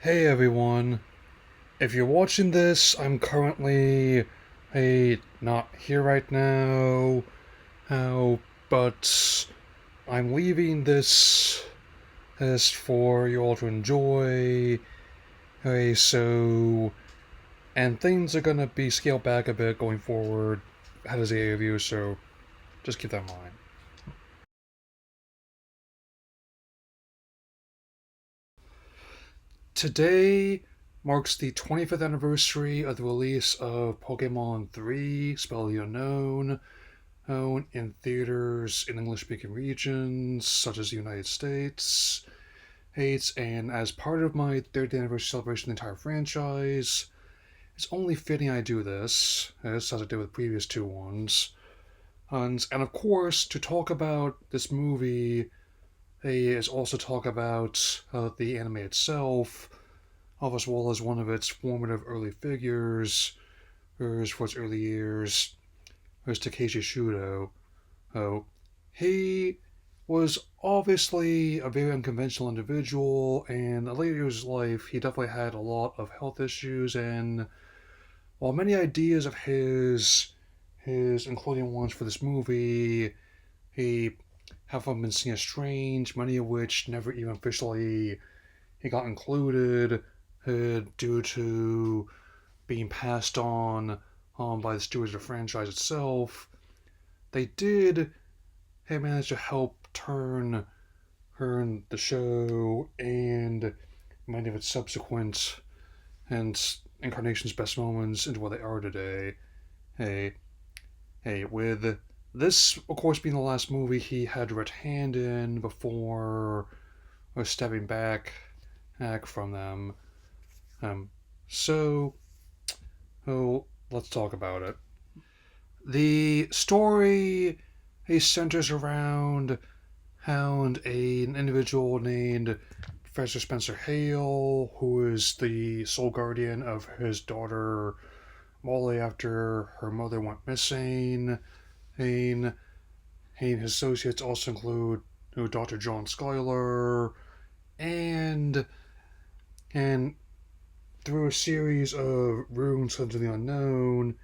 Hey everyone, if you're watching this, I'm currently, not here right now, how, but I'm leaving this for you all to enjoy, and things are gonna be scaled back a bit going forward, how does the review, so just keep that in mind. Today marks the 25th anniversary of the release of Pokémon 3, spelled Unown, in theaters in English speaking regions such as the United States. And as part of my 30th anniversary celebration of the entire franchise, it's only fitting I do this, as I did with previous two ones. And of course, to talk about this movie is also talk about the anime itself, as well as one of its formative early figures, for its early years, was Takeshi Shudo. Oh, he was obviously a very unconventional individual, and later in his life, he definitely had a lot of health issues. And while many ideas of his including ones for this movie, he have been seen as strange, many of which never even officially he got included due to being passed on by the stewards of the franchise itself. They did manage to help turn the show and many of its subsequent and incarnation's best moments into what they are today. Hey, with this, of course, being the last movie he had to hand in before stepping back from them. Um, so, let's talk about it. The story centers around how an individual named Professor Spencer Hale, who is the sole guardian of his daughter Molly after her mother went missing. And his associates also include Dr. John Schuyler, and and through a series of runes into the unknown,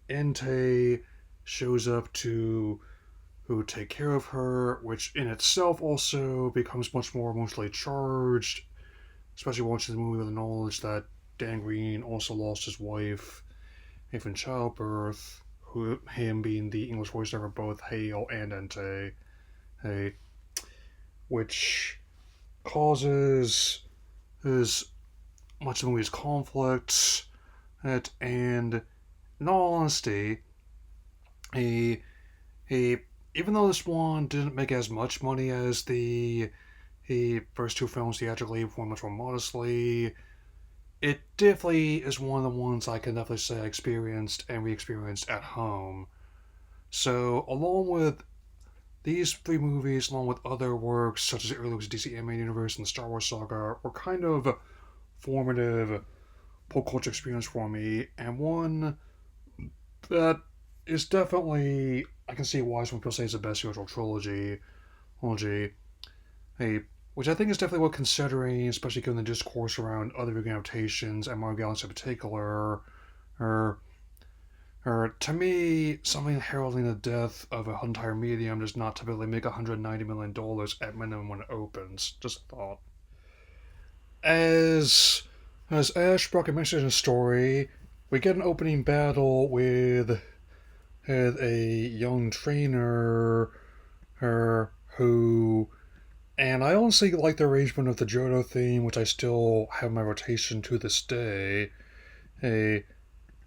Entei shows up to who take care of her, which in itself also becomes much more emotionally charged, especially watching the movie with the knowledge that Dan Green also lost his wife in childbirth, him being the English voice over both Hale and Entei, hey, which causes his much of the movie's conflict, and in all honesty, he he even though this one didn't make as much money as the first two films theatrically, performed much more modestly, it definitely is one of the ones I can definitely say I experienced and re-experienced at home. So, along with these three movies, along with other works such as the early DC animated universe and the Star Wars saga, were kind of formative pop culture experience for me, and one that is definitely I can see why some people say it's the best original trilogy, a which I think is definitely worth considering, especially given the discourse around other vegan adaptations and Mario Galaxy in particular. Or, or to me, something heralding the death of an entire medium does not typically make $190 million at minimum when it opens. Just a thought. As as Ash Brock mentioned in his story, we get an opening battle with a young trainer, her who, and I honestly like the arrangement of the Johto theme, which I still have in my rotation to this day. Hey,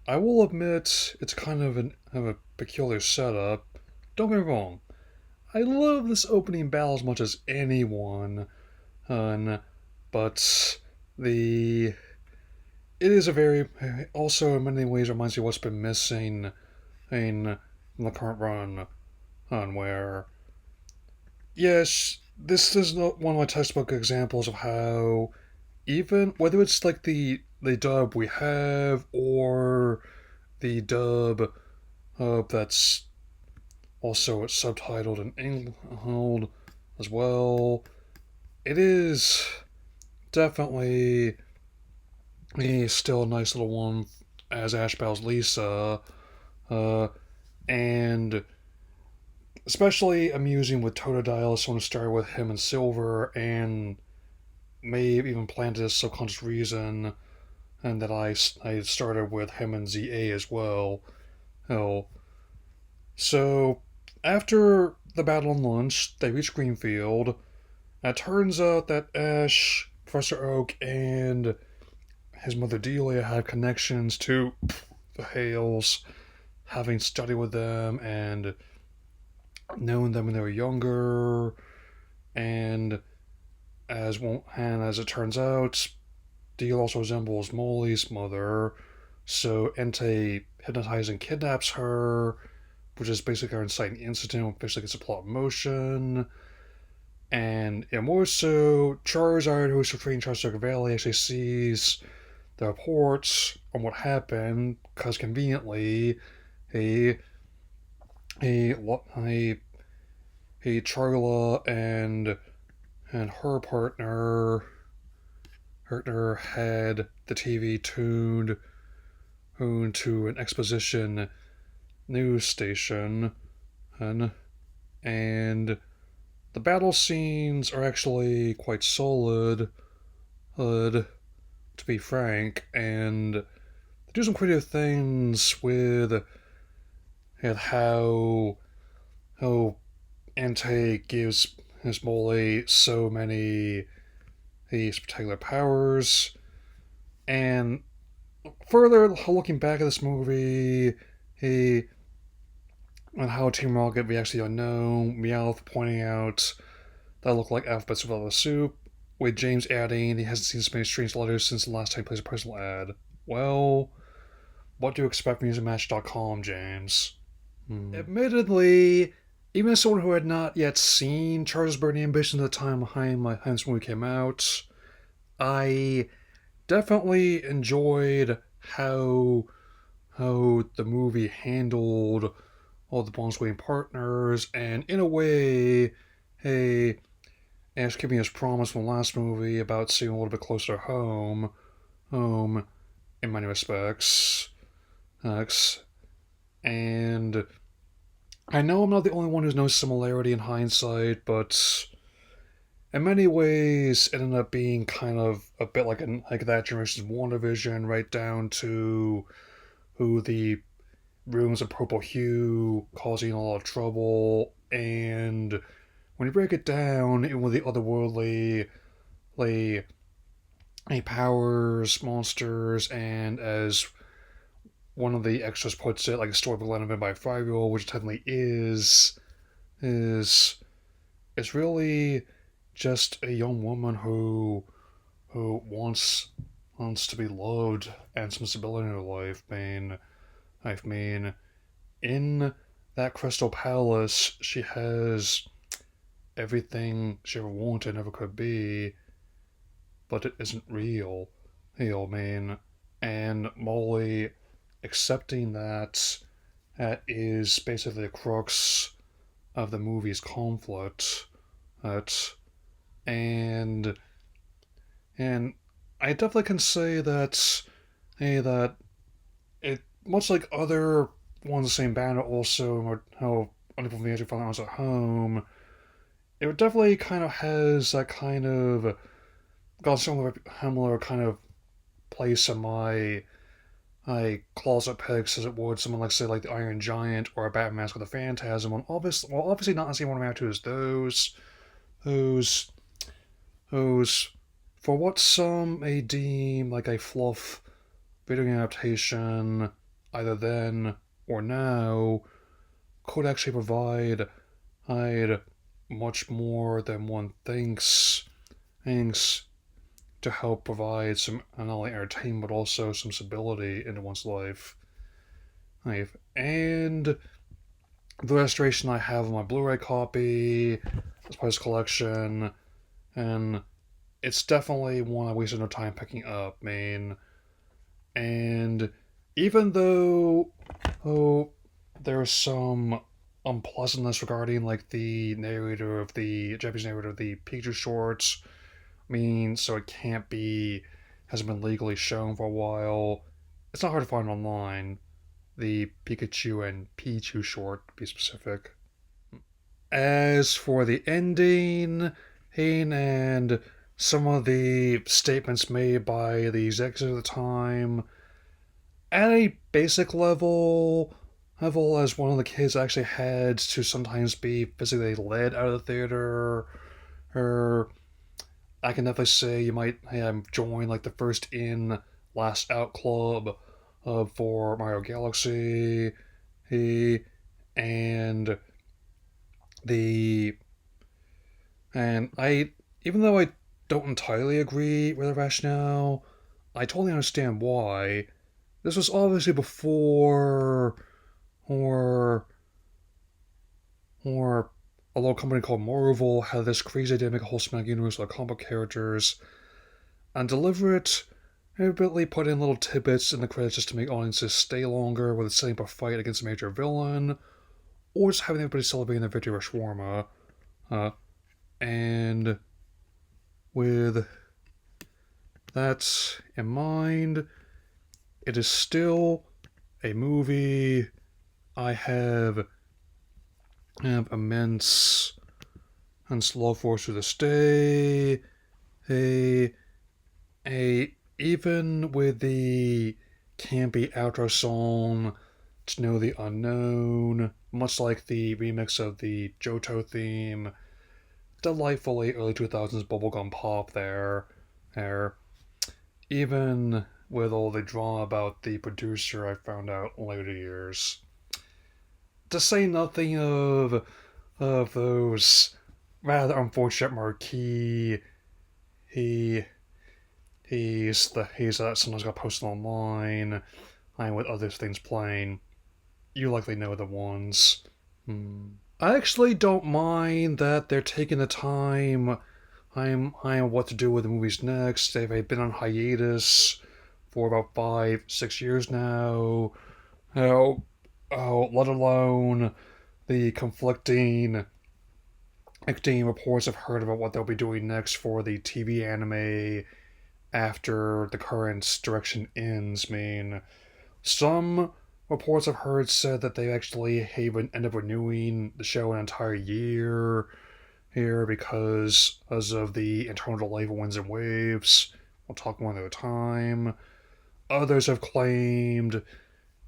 I will admit it's kind of a peculiar setup. Don't get me wrong, I love this opening battle as much as anyone, but the it is a very also in many ways reminds me of what's been missing in the current run, on where yes, this is not one of my textbook examples of how even whether it's like the dub we have or the dub that's also subtitled in English as well, it is definitely He's still a nice little one as Ash battles Lisa, uh, and especially amusing with Totodile. Someone started with him and Silver, and may have even planted a subconscious reason, and that I started with him and ZA as well. Hell, so after the battle on lunch, they reach Greenfield. And it turns out that Ash, Professor Oak, and his mother Delia had connections to the Hales, having studied with them and known them when they were younger. And as it turns out, Delia also resembles Molly's mother. So Entei hypnotizes and kidnaps her, which is basically our inciting incident, which basically gets a plot in motion. And more so, Charizard, who's portraying Charizard Valley, actually sees the reports on what happened, because conveniently, a a a, a Charla and her partner had the TV tuned to an exposition news station, and and the battle scenes are actually quite solid, to be frank, and they do some creative things with how Entei gives his Molly so many these particular powers, and further looking back at this movie, he on how Team Rocket reacts to the unknown, Meowth pointing out that look like alphabets without a soup, with James adding he hasn't seen so many strange letters since the last time he plays a personal ad. Well, what do you expect from MusicMatch.com, James? Admittedly, even as someone who had not yet seen Charles Burning Ambition at the time behind this movie came out, I definitely enjoyed how the movie handled all the Bond Swing partners, and in a way, hey, Ash keeping his promise from the last movie about seeing a little bit closer to home in many respects. And I know I'm not the only one who's no similarity in hindsight, but in many ways, it ended up being kind of a bit like that generation's WandaVision, right down to who the rooms of purple hue causing a lot of trouble. And when you break it down, even with the otherworldly, like, powers, monsters, and as one of the extras puts it, like a story invented by a 5-year-old, which technically is it's really just a young woman who wants to be loved and some stability in her life. I mean, in that Crystal Palace, she has everything she ever wanted, never could be, but it isn't real. I mean, and Molly accepting that is basically the crux of the movie's conflict. That and and I definitely can say that it, much like other ones the same banner, also or how other people actually find out at home, it definitely kind of has that kind of got similar kind of place in my closet picks as it would someone like say like the Iron Giant or a Batman Mask with a Phantasm. Obviously not necessarily one of my two is those whose, for what some may deem like a fluff video game adaptation, either then or now, could actually provide I'd much more than one thinks to help provide some not only entertainment but also some stability into one's life. And the restoration I have of my Blu-ray copy as part of this collection, and it's definitely one I wasted no time picking up, man. And even though there's some unpleasantness regarding like the narrator of the Japanese narrator of the Pikachu shorts, I mean, so it can't be hasn't been legally shown for a while. It's not hard to find online. The Pikachu and Pichu short, to be specific. As for the ending, and some of the statements made by the executives at the time, at a basic level as one of the kids actually had to sometimes be physically led out of the theater, or I can definitely say you might join like the first in, last out club for Mario Galaxy. He and the and I even though I don't entirely agree with the rationale, I totally understand why. This was obviously before or or a little company called Marvel had this crazy idea to make a whole cinematic universe of comic comic characters and deliver it, deliberately put in little tidbits in the credits just to make audiences stay longer, whether it's setting up a fight against a major villain, or just having everybody celebrating their victory with shawarma. And with that in mind, it is still a movie I have immense love for to this day. Even with the campy outro song to know the unknown, much like the remix of the Johto theme, delightfully early 2000s bubblegum pop there. Even with all the drama about the producer I found out in later years. To say nothing of those rather unfortunate marquee he he's that sometimes got posted online and with other things playing. You likely know the ones. I actually don't mind that they're taking the time. I'm what to do with the movies next. They've been on hiatus for about 5-6 years now. Let alone the conflicting reports I've heard about what they'll be doing next for the TV anime after the current direction ends. I mean, some reports I've heard said that they actually end up renewing the show an entire year here because of the internal delay for Winds and Waves. We'll talk one at a time. Others have claimed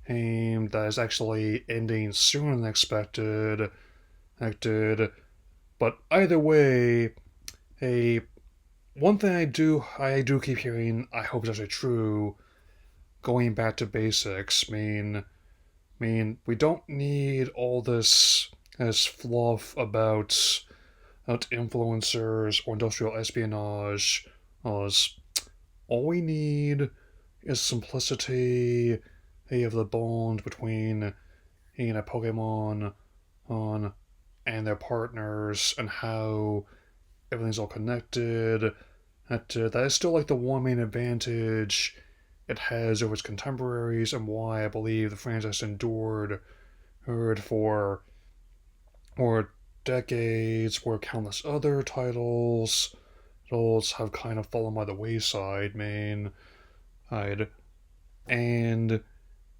that it's actually ending sooner than expected. But either way, a one thing I do keep hearing, I hope is actually true, going back to basics. We don't need all this as fluff about influencers or industrial espionage. All we need is simplicity of the bond between Pokemon and their partners and how everything's all connected. That is still like the one main advantage it has over its contemporaries, and why I believe the franchise endured for decades, where countless other titles have kind of fallen by the wayside. I'd and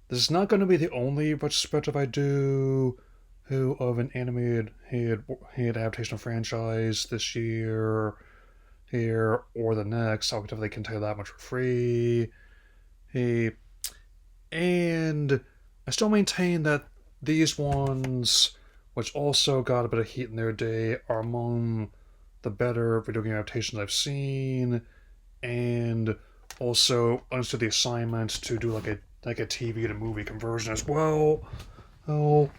this is not going to be the only retrospective I do of an animated adaptation of franchise this year here or the next. I definitely can tell you that much for free. Hey, and I still maintain that these ones, which also got a bit of heat in their day, are among the better video game adaptations I've seen, and also understood the assignment to do like a TV to movie conversion as well. Oh,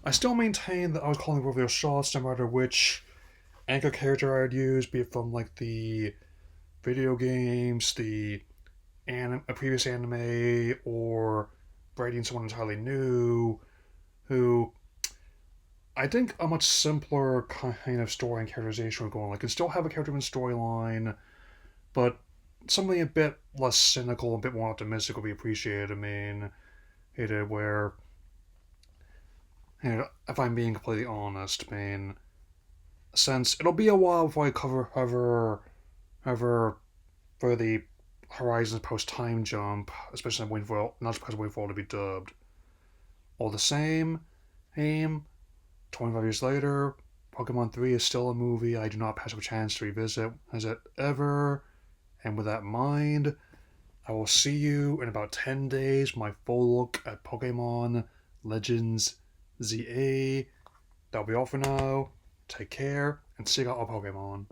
I still maintain that I was calling both of those shots no matter which anchor character I'd use, be it from like the video games, a previous anime, or writing someone entirely new, who I think a much simpler kind of story and characterization would go on. Like, can still have a character-driven storyline, but something a bit less cynical, a bit more optimistic would be appreciated. Where, if I'm being completely honest, since it'll be a while before I cover ever for the Horizons post Time Jump, especially not because I'm waiting for it to be dubbed. All the same, aim, 25 years later, Pokemon 3 is still a movie I do not pass up a chance to revisit as it ever. And with that in mind, I will see you in about 10 days for my full look at Pokemon Legends ZA. That'll be all for now. Take care and seek out our Pokemon.